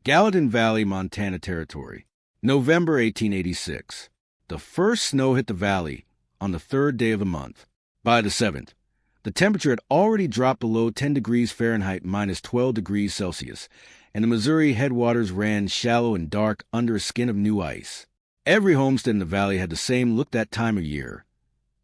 Gallatin Valley, Montana Territory, November 1886. The first snow hit the valley on the third day of the month. By the 7th, the temperature had already dropped below 10 degrees Fahrenheit minus 12 degrees Celsius, and the Missouri headwaters ran shallow and dark under a skin of new ice. Every homestead in the valley had the same look that time of year.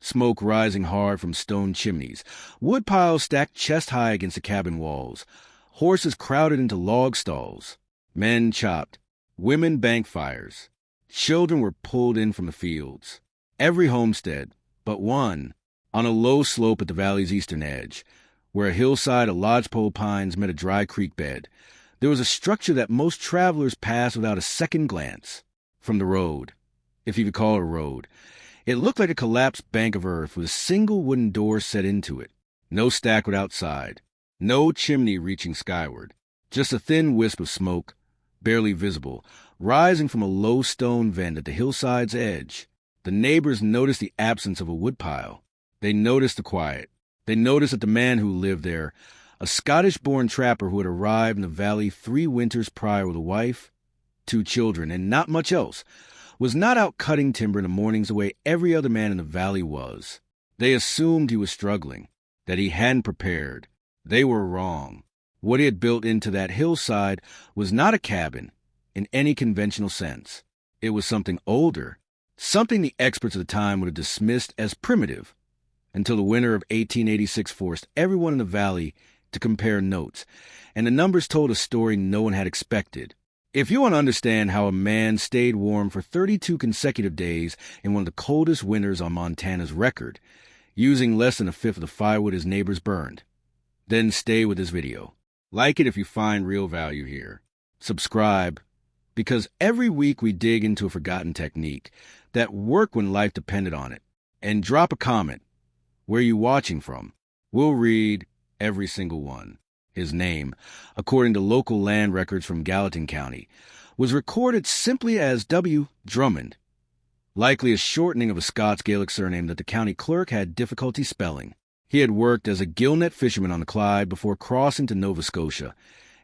Smoke rising hard from stone chimneys, wood piles stacked chest-high against the cabin walls, horses crowded into log stalls. Men chopped, women banked fires. Children were pulled in from the fields. Every homestead, but one, on a low slope at the valley's eastern edge, where a hillside of lodgepole pines met a dry creek bed, there was a structure that most travelers passed without a second glance. From the road, if you could call it a road, it looked like a collapsed bank of earth with a single wooden door set into it. No stackwood outside, no chimney reaching skyward, just a thin wisp of smoke, barely visible, rising from a low stone vent at the hillside's edge. The neighbors noticed the absence of a woodpile. They noticed the quiet. They noticed that the man who lived there, a Scottish-born trapper who had arrived in the valley 3 winters prior with a wife, 2 children, and not much else, was not out cutting timber in the mornings the way every other man in the valley was. They assumed he was struggling, that he hadn't prepared. They were wrong. What he had built into that hillside was not a cabin in any conventional sense. It was something older, something the experts of the time would have dismissed as primitive, until the winter of 1886 forced everyone in the valley to compare notes, and the numbers told a story no one had expected. If you want to understand how a man stayed warm for 32 consecutive days in one of the coldest winters on Montana's record, using less than a fifth of the firewood his neighbors burned, then stay with this video. Like it if you find real value here. Subscribe, because every week we dig into a forgotten technique that worked when life depended on it. And drop a comment. Where you watching from? We'll read every single one. His name, according to local land records from Gallatin County, was recorded simply as W. Drummond, likely a shortening of a Scots Gaelic surname that the county clerk had difficulty spelling. He had worked as a gillnet fisherman on the Clyde before crossing to Nova Scotia,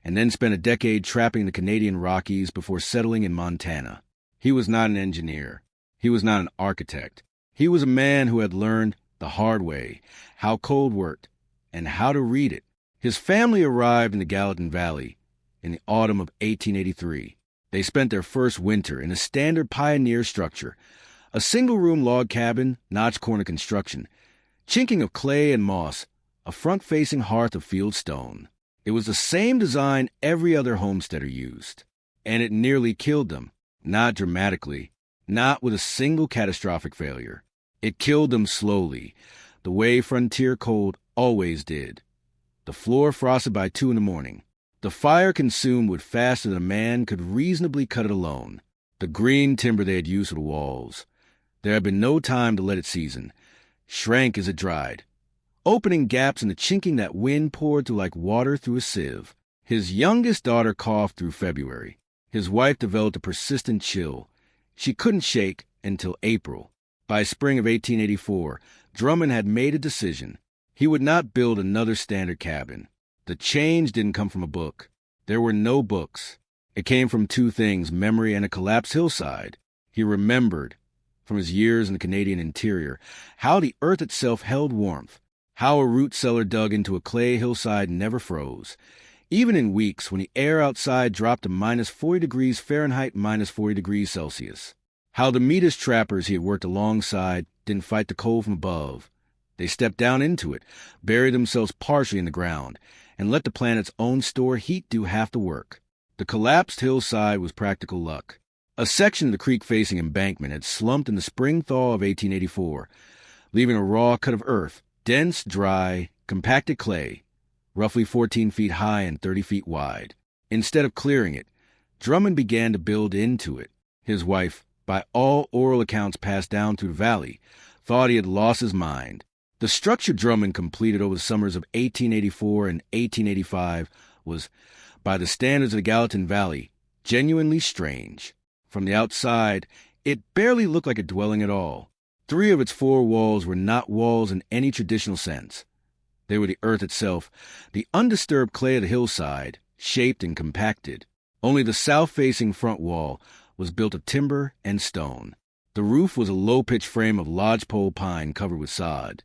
and then spent a decade trapping the Canadian Rockies before settling in Montana. He was not an engineer. He was not an architect. He was a man who had learned the hard way how cold worked and how to read it. His family arrived in the Gallatin Valley in the autumn of 1883. They spent their first winter in a standard pioneer structure, a single-room log cabin, notch corner construction, chinking of clay and moss, a front-facing hearth of field stone. It was the same design every other homesteader used, and it nearly killed them. Not dramatically, not with a single catastrophic failure. It killed them slowly, the way frontier cold always did. The floor frosted by 2 in the morning. The fire consumed wood faster than a man could reasonably cut it alone. The green timber they had used for the walls. There had been no time to let it season. Shrank as it dried, opening gaps in the chinking that wind poured through like water through a sieve. His youngest daughter coughed through February. His wife developed a persistent chill. She couldn't shake until April. By spring of 1884, Drummond had made a decision. He would not build another standard cabin. The change didn't come from a book. There were no books. It came from 2 things, memory and a collapsed hillside. He remembered, from his years in the Canadian interior, how the earth itself held warmth, how a root cellar dug into a clay hillside never froze, even in weeks when the air outside dropped to minus 40 degrees Fahrenheit minus 40 degrees Celsius, how the meatest trappers he had worked alongside didn't fight the cold from above. They stepped down into it, buried themselves partially in the ground, and let the planet's own store heat do half the work. The collapsed hillside was practical luck. A section of the creek-facing embankment had slumped in the spring thaw of 1884, leaving a raw cut of earth, dense, dry, compacted clay, roughly 14 feet high and 30 feet wide. Instead of clearing it, Drummond began to build into it. His wife, by all oral accounts passed down through the valley, thought he had lost his mind. The structure Drummond completed over the summers of 1884 and 1885 was, by the standards of the Gallatin Valley, genuinely strange. From the outside, it barely looked like a dwelling at all. 3 of its 4 walls were not walls in any traditional sense. They were the earth itself, the undisturbed clay of the hillside, shaped and compacted. Only the south-facing front wall was built of timber and stone. The roof was a low-pitch frame of lodgepole pine covered with sod,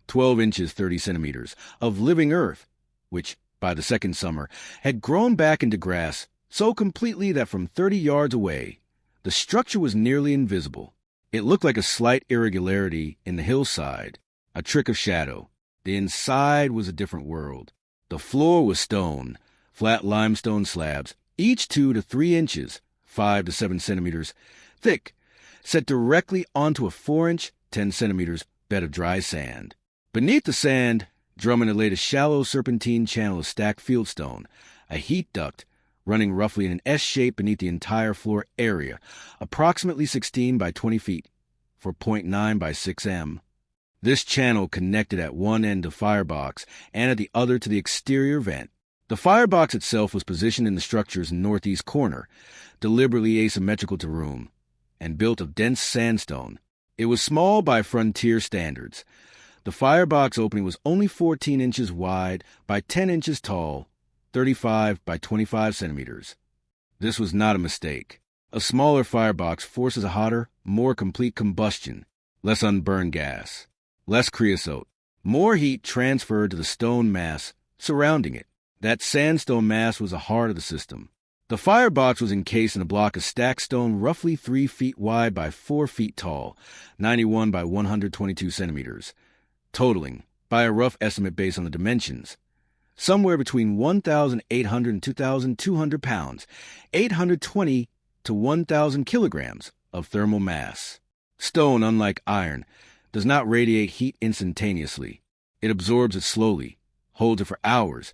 12 inches 30 centimeters, of living earth, which, by the second summer, had grown back into grass so completely that from 30 yards away, the structure was nearly invisible. It looked like a slight irregularity in the hillside, a trick of shadow. The inside was a different world. The floor was stone, flat limestone slabs, each 2 to 3 inches, 5 to 7 centimeters, thick, set directly onto a 4-inch, 10 centimeters bed of dry sand. Beneath the sand, Drummond had laid a shallow serpentine channel of stacked fieldstone, a heat duct running roughly in an S shape beneath the entire floor area, approximately 16 by 20 feet, for 0.9 by 6 m. This channel connected at one end to firebox and at the other to the exterior vent. The firebox itself was positioned in the structure's northeast corner, deliberately asymmetrical to room, and built of dense sandstone. It was small by frontier standards. The firebox opening was only 14 inches wide by 10 inches tall, 35 by 25 centimeters. This was not a mistake. A smaller firebox forces a hotter, more complete combustion, less unburned gas, less creosote, more heat transferred to the stone mass surrounding it. That sandstone mass was the heart of the system. The firebox was encased in a block of stacked stone roughly 3 feet wide by 4 feet tall, 91 by 122 centimeters, totaling, by a rough estimate based on the dimensions, somewhere between 1,800 and 2,200 pounds, 820 to 1,000 kilograms of thermal mass. Stone, unlike iron, does not radiate heat instantaneously. It absorbs it slowly, holds it for hours,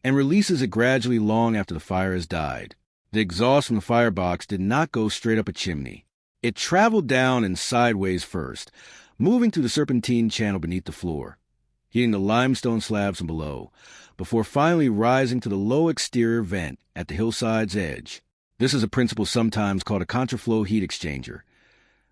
and releases it gradually long after the fire has died. The exhaust from the firebox did not go straight up a chimney. It traveled down and sideways first, moving through the serpentine channel beneath the floor, heating the limestone slabs from below, before finally rising to the low exterior vent at the hillside's edge. This is a principle sometimes called a contraflow heat exchanger.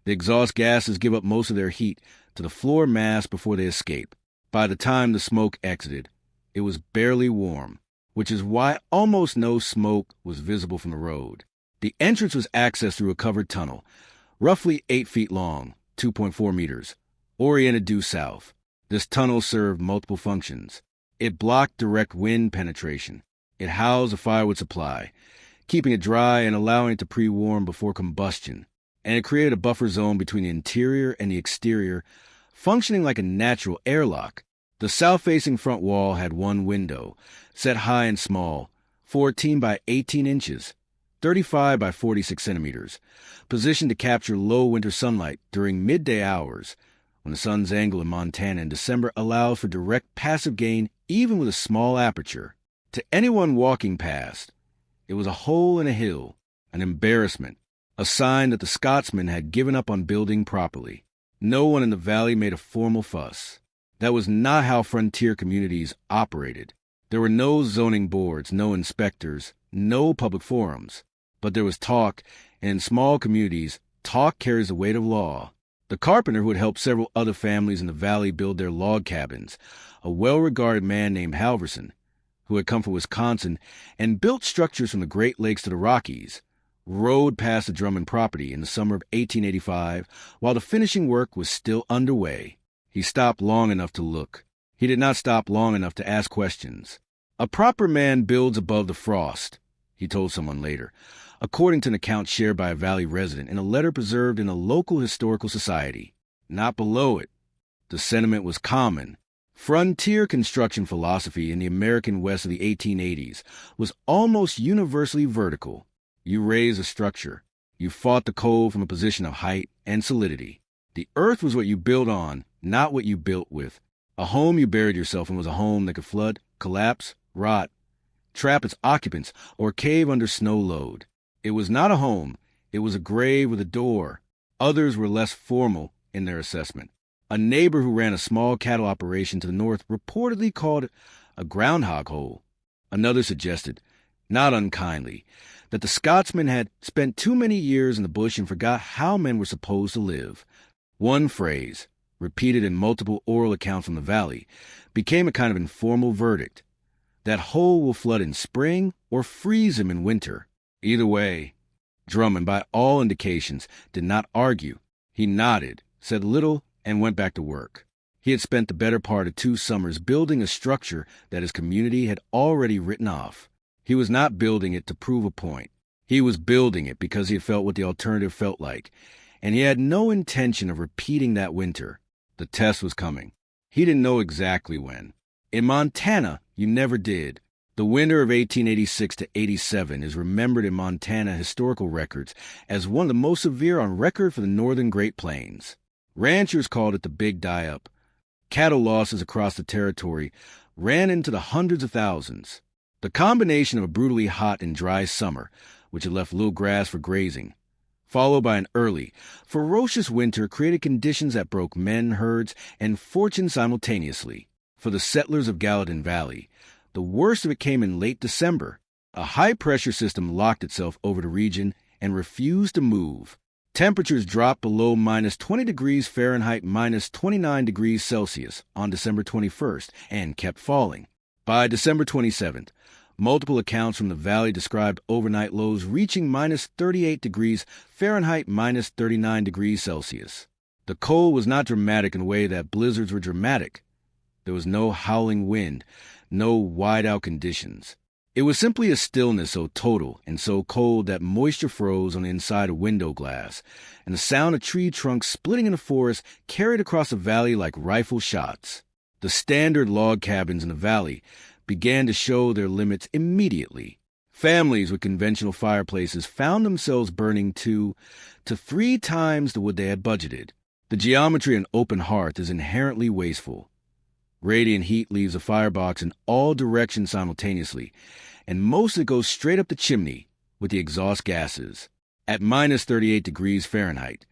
The exhaust gases give up most of their heat to the floor mass before they escape. By the time the smoke exited, it was barely warm, which is why almost no smoke was visible from the road. The entrance was accessed through a covered tunnel, roughly 8 feet long, 2.4 meters, oriented due south. This tunnel served multiple functions. It blocked direct wind penetration. It housed a firewood supply, keeping it dry and allowing it to pre-warm before combustion. And it created a buffer zone between the interior and the exterior, functioning like a natural airlock. The south-facing front wall had one window, set high and small, 14 by 18 inches, 35 by 46 centimeters, positioned to capture low winter sunlight during midday hours, when the sun's angle in Montana in December allows for direct passive gain even with a small aperture. To anyone walking past, it was a hole in a hill, an embarrassment, a sign that the Scotsmen had given up on building properly. No one in the valley made a formal fuss. That was not how frontier communities operated. There were no zoning boards, no inspectors, no public forums. But there was talk, and in small communities, talk carries the weight of law. The carpenter who had helped several other families in the valley build their log cabins, a well-regarded man named Halverson, who had come from Wisconsin and built structures from the Great Lakes to the Rockies, rode past the Drummond property in the summer of 1885 while the finishing work was still underway. He stopped long enough to look. He did not stop long enough to ask questions. A proper man builds above the frost, he told someone later, according to an account shared by a valley resident in a letter preserved in a local historical society. Not below it. The sentiment was common. Frontier construction philosophy in the American West of the 1880s was almost universally vertical. You raised a structure. You fought the cold from a position of height and solidity. The earth was what you built on, not what you built with. A home you buried yourself in was a home that could flood, collapse, rot, trap its occupants, or cave under snow load. It was not a home. It was a grave with a door. Others were less formal in their assessment. A neighbor who ran a small cattle operation to the north reportedly called it a groundhog hole. Another suggested, not unkindly, that the Scotsmen had spent too many years in the bush and forgot how men were supposed to live. One phrase, repeated in multiple oral accounts from the valley, became a kind of informal verdict. That hole will flood in spring or freeze him in winter. Either way, Drummond, by all indications, did not argue. He nodded, said little, and went back to work. He had spent the better part of 2 summers building a structure that his community had already written off. He was not building it to prove a point. He was building it because he had felt what the alternative felt like, and he had no intention of repeating that winter. The test was coming. He didn't know exactly when. In Montana, you never did. The winter of 1886 to 87 is remembered in Montana historical records as one of the most severe on record for the northern Great Plains. Ranchers called it the Big Die-Up. Cattle losses across the territory ran into the hundreds of thousands. The combination of a brutally hot and dry summer, which had left little grass for grazing, followed by an early, ferocious winter, created conditions that broke men, herds, and fortune simultaneously. For the settlers of Gallatin Valley, the worst of it came in late December. A high-pressure system locked itself over the region and refused to move. Temperatures dropped below minus 20 degrees Fahrenheit, minus 29 degrees Celsius on December 21st, and kept falling. By December 27th, multiple accounts from the valley described overnight lows reaching minus 38 degrees Fahrenheit, minus 39 degrees Celsius. The cold was not dramatic in a way that blizzards were dramatic. There was no howling wind, no wide-out conditions. It was simply a stillness so total and so cold that moisture froze on the inside of window glass, and the sound of tree trunks splitting in the forest carried across the valley like rifle shots. The standard log cabins in the valley began to show their limits immediately. Families with conventional fireplaces found themselves burning 2 to 3 times the wood they had budgeted. The geometry of an open hearth is inherently wasteful. Radiant heat leaves a firebox in all directions simultaneously, and most of it goes straight up the chimney with the exhaust gases. At minus 38 degrees Fahrenheit,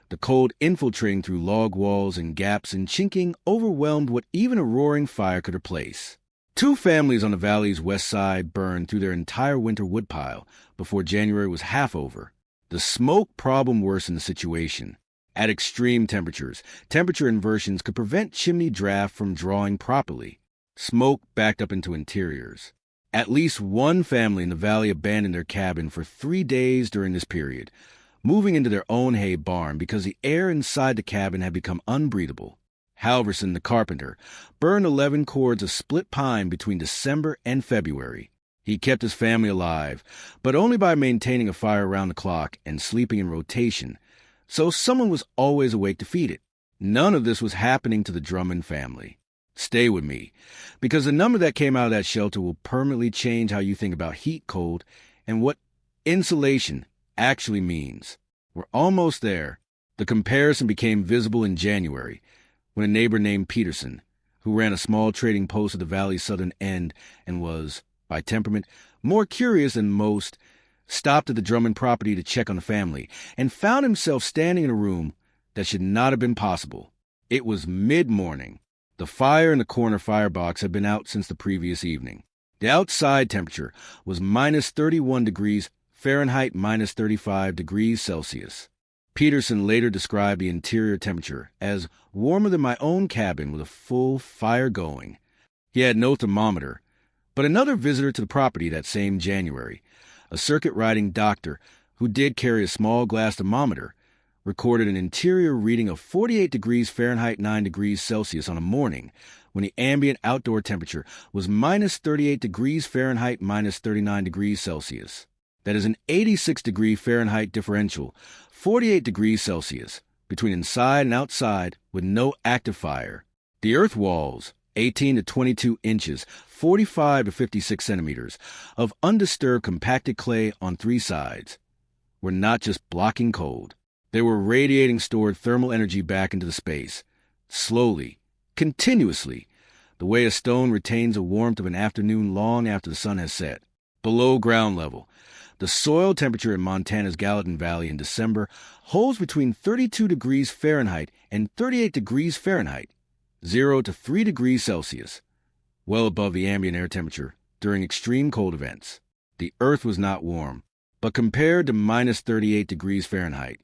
the cold infiltrating through log walls and gaps and chinking overwhelmed what even a roaring fire could replace. 2 families on the valley's west side burned through their entire winter woodpile before January was half over. The smoke problem worsened the situation. At extreme temperatures, temperature inversions could prevent chimney draft from drawing properly. Smoke backed up into interiors. At least 1 family in the valley abandoned their cabin for 3 days during this period, moving into their own hay barn because the air inside the cabin had become unbreathable. Halverson, the carpenter, burned 11 cords of split pine between December and February. He kept his family alive, but only by maintaining a fire around the clock and sleeping in rotation, so someone was always awake to feed it. None of this was happening to the Drummond family. Stay with me, because the number that came out of that shelter will permanently change how you think about heat, cold, and what insulation actually means. We're almost there. The comparison became visible in January, when a neighbor named Peterson, who ran a small trading post at the valley's southern end and was, by temperament, more curious than most, stopped at the Drummond property to check on the family, and found himself standing in a room that should not have been possible. It was mid-morning. The fire in the corner firebox had been out since the previous evening. The outside temperature was minus 31 degrees Fahrenheit, minus 35 degrees Celsius. Peterson later described the interior temperature as warmer than my own cabin with a full fire going. He had no thermometer, but another visitor to the property that same January, a circuit-riding doctor who did carry a small glass thermometer, recorded an interior reading of 48 degrees Fahrenheit, 9 degrees Celsius on a morning when the ambient outdoor temperature was minus 38 degrees Fahrenheit, minus 39 degrees Celsius. That is an 86 degree Fahrenheit differential, 48 degrees Celsius, between inside and outside with no active fire. The earth walls, 18 to 22 inches, 45 to 56 centimeters, of undisturbed compacted clay on 3 sides, were not just blocking cold. They were radiating stored thermal energy back into the space, slowly, continuously, the way a stone retains the warmth of an afternoon long after the sun has set. Below ground level, the soil temperature in Montana's Gallatin Valley in December holds between 32 degrees Fahrenheit and 38 degrees Fahrenheit, 0 to 3 degrees Celsius, well above the ambient air temperature during extreme cold events. The earth was not warm, but compared to minus 38 degrees Fahrenheit,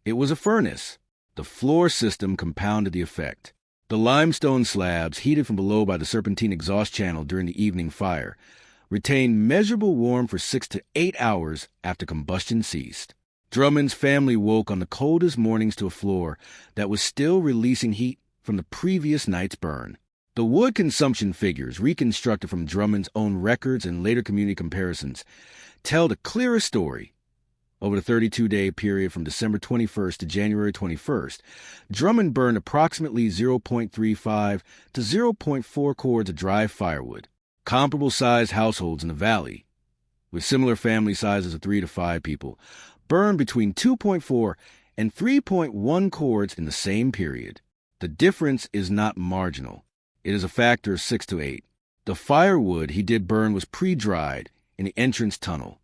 it was a furnace. The floor system compounded the effect. The limestone slabs, heated from below by the serpentine exhaust channel during the evening fire, retained measurable warmth for 6 to 8 hours after combustion ceased. Drummond's family woke on the coldest mornings to a floor that was still releasing heat from the previous night's burn. The wood consumption figures, reconstructed from Drummond's own records and later community comparisons, tell the clearest story. Over the 32-day period from December 21st to January 21st, Drummond burned approximately 0.35 to 0.4 cords of dry firewood. Comparable-sized households in the valley, with similar family sizes of 3 to 5 people, burned between 2.4 and 3.1 cords in the same period. The difference is not marginal. It is a factor of 6 to 8. The firewood he did burn was pre-dried in the entrance tunnel,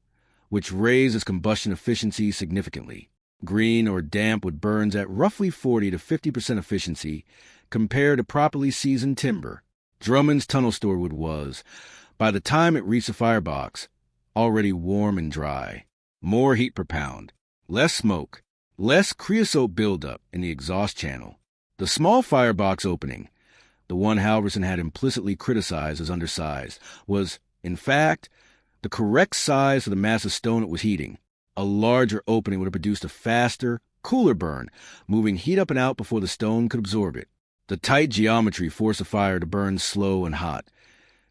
which raised its combustion efficiency significantly. Green or damp wood burns at roughly 40 to 50% efficiency compared to properly seasoned timber. Drummond's tunnel stored wood was, by the time it reached the firebox, already warm and dry. More heat per pound, less smoke, less creosote buildup in the exhaust channel. The small firebox opening, the one Halverson had implicitly criticized as undersized, was, in fact, the correct size for the mass of stone it was heating. A larger opening would have produced a faster, cooler burn, moving heat up and out before the stone could absorb it. The tight geometry forced the fire to burn slow and hot,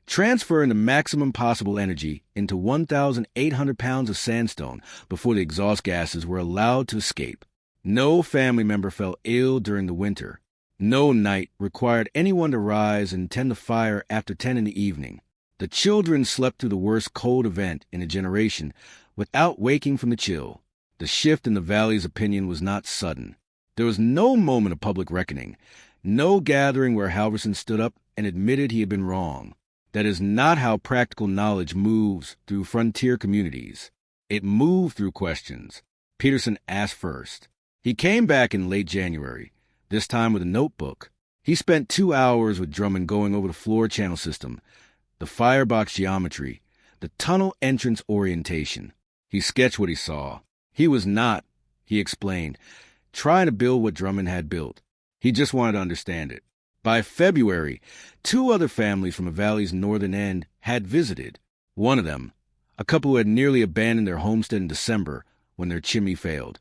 transferring the maximum possible energy into 1,800 pounds of sandstone before the exhaust gases were allowed to escape. No family member fell ill during the winter. No night required anyone to rise and tend the fire after 10 in the evening. The children slept through the worst cold event in a generation without waking from the chill. The shift in the valley's opinion was not sudden. There was no moment of public reckoning, no gathering where Halverson stood up and admitted he had been wrong. That is not how practical knowledge moves through frontier communities. It moved through questions. Peterson asked first. He came back in late January, this time with a notebook. He spent 2 hours with Drummond going over the floor channel system, the firebox geometry, the tunnel entrance orientation. He sketched what he saw. He was not, he explained, trying to build what Drummond had built. He just wanted to understand it. By February, 2 other families from the valley's northern end had visited. One of them, a couple who had nearly abandoned their homestead in December when their chimney failed,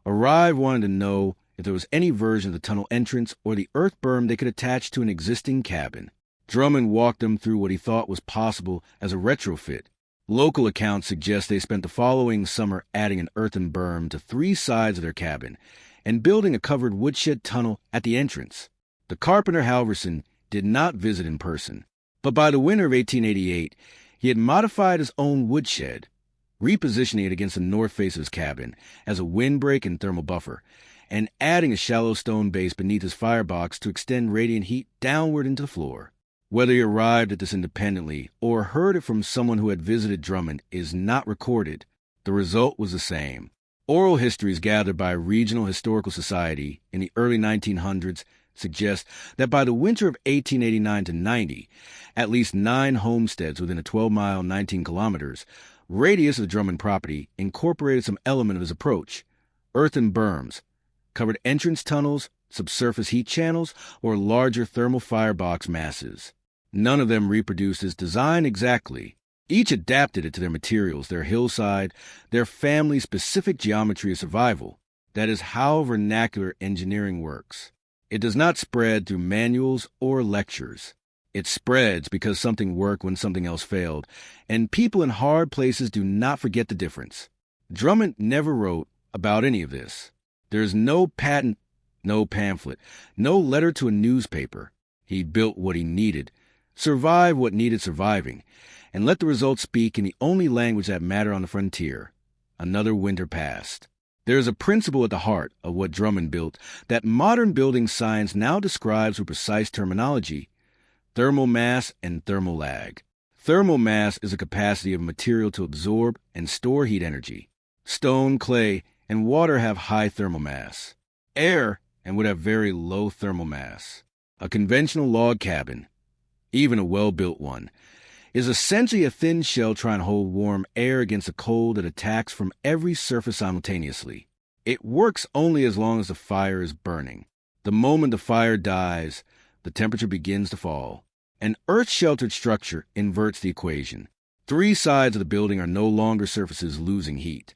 arrived wanting to know if there was any version of the tunnel entrance or the earth berm they could attach to an existing cabin. Drummond walked them through what he thought was possible as a retrofit. Local accounts suggest they spent the following summer adding an earthen berm to 3 sides of their cabin and building a covered woodshed tunnel at the entrance. The carpenter Halverson did not visit in person, but by the winter of 1888, he had modified his own woodshed, repositioning it against the north face of his cabin as a windbreak and thermal buffer, and adding a shallow stone base beneath his firebox to extend radiant heat downward into the floor. Whether he arrived at this independently or heard it from someone who had visited Drummond is not recorded. The result was the same. Oral histories gathered by a regional historical society in the early 1900s suggest that by the winter of 1889 to 90, at least 9 homesteads within a 12-mile, 19 kilometers radius of the Drummond property incorporated some element of his approach: earthen berms, covered entrance tunnels, subsurface heat channels, or larger thermal firebox masses. None of them reproduced his design exactly. Each adapted it to their materials, their hillside, their family-specific geometry of survival. That is how vernacular engineering works. It does not spread through manuals or lectures. It spreads because something worked when something else failed, and people in hard places do not forget the difference. Drummond never wrote about any of this. There is no patent, no pamphlet, no letter to a newspaper. He built what he needed, survived what needed surviving, and let the results speak in the only language that mattered on the frontier. Another winter passed. There is a principle at the heart of what Drummond built that modern building science now describes with precise terminology: thermal mass and thermal lag. Thermal mass is the capacity of a material to absorb and store heat energy. Stone, clay, and water have high thermal mass. Air would have very low thermal mass. A conventional log cabin, even a well-built one, is essentially a thin shell trying to hold warm air against the cold that attacks from every surface simultaneously. It works only as long as the fire is burning. The moment the fire dies, the temperature begins to fall. An earth-sheltered structure inverts the equation. Three sides of the building are no longer surfaces losing heat.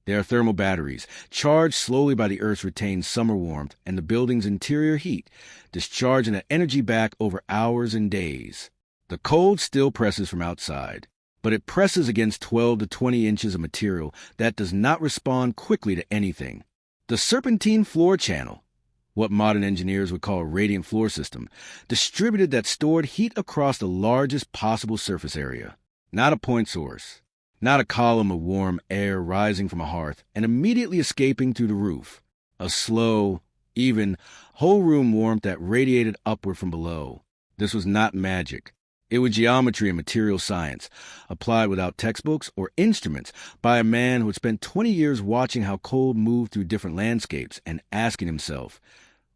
They are thermal batteries, charged slowly by the Earth's retained summer warmth and the building's interior heat, discharging that energy back over hours and days. The cold still presses from outside, but it presses against 12 to 20 inches of material that does not respond quickly to anything. The serpentine floor channel, what modern engineers would call a radiant floor system, distributed that stored heat across the largest possible surface area. Not a point source, not a column of warm air rising from a hearth and immediately escaping through the roof. A slow, even, whole room warmth that radiated upward from below. This was not magic. It was geometry and material science, applied without textbooks or instruments by a man who had spent 20 years watching how cold moved through different landscapes and asking himself,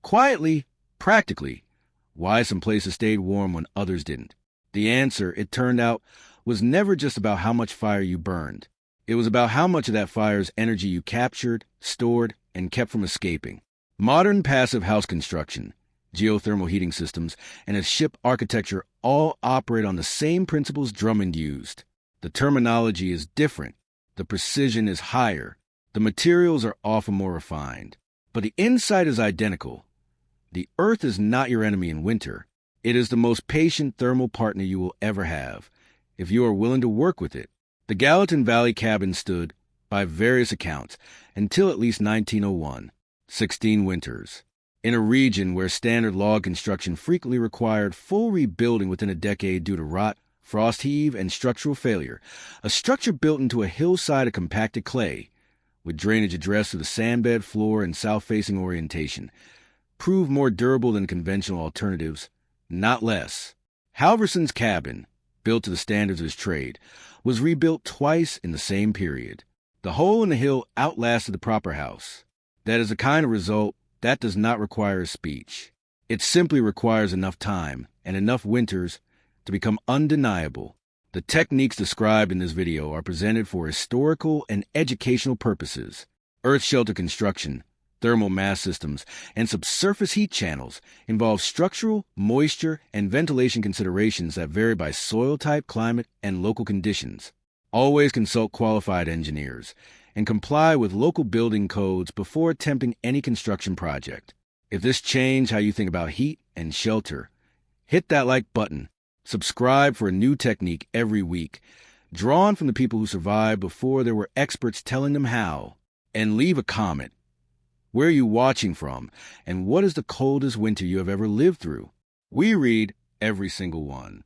quietly, practically, why some places stayed warm when others didn't. The answer, it turned out, was never just about how much fire you burned. It was about how much of that fire's energy you captured, stored, and kept from escaping. Modern passive house construction, geothermal heating systems, and a ship architecture all operate on the same principles Drummond used. The terminology is different. The precision is higher. The materials are often more refined. But the insight is identical. The Earth is not your enemy in winter. It is the most patient thermal partner you will ever have, if you are willing to work with it. The Gallatin Valley cabin stood, by various accounts, until at least 1901, 16 winters. In a region where standard log construction frequently required full rebuilding within a decade due to rot, frost heave, and structural failure, a structure built into a hillside of compacted clay, with drainage addressed to the sandbed floor and south-facing orientation, proved more durable than conventional alternatives, not less. Halverson's cabin, built to the standards of his trade, was rebuilt twice in the same period. The hole in the hill outlasted the proper house. That is a kind of result that does not require a speech. It simply requires enough time and enough winters to become undeniable. The techniques described in this video are presented for historical and educational purposes. Earth shelter construction, thermal mass systems, and subsurface heat channels involve structural, moisture, and ventilation considerations that vary by soil type, climate, and local conditions. Always consult qualified engineers and comply with local building codes before attempting any construction project. If this changed how you think about heat and shelter, hit that like button. Subscribe for a new technique every week, drawn from the people who survived before there were experts telling them how. And leave a comment. Where are you watching from, and what is the coldest winter you have ever lived through? We read every single one.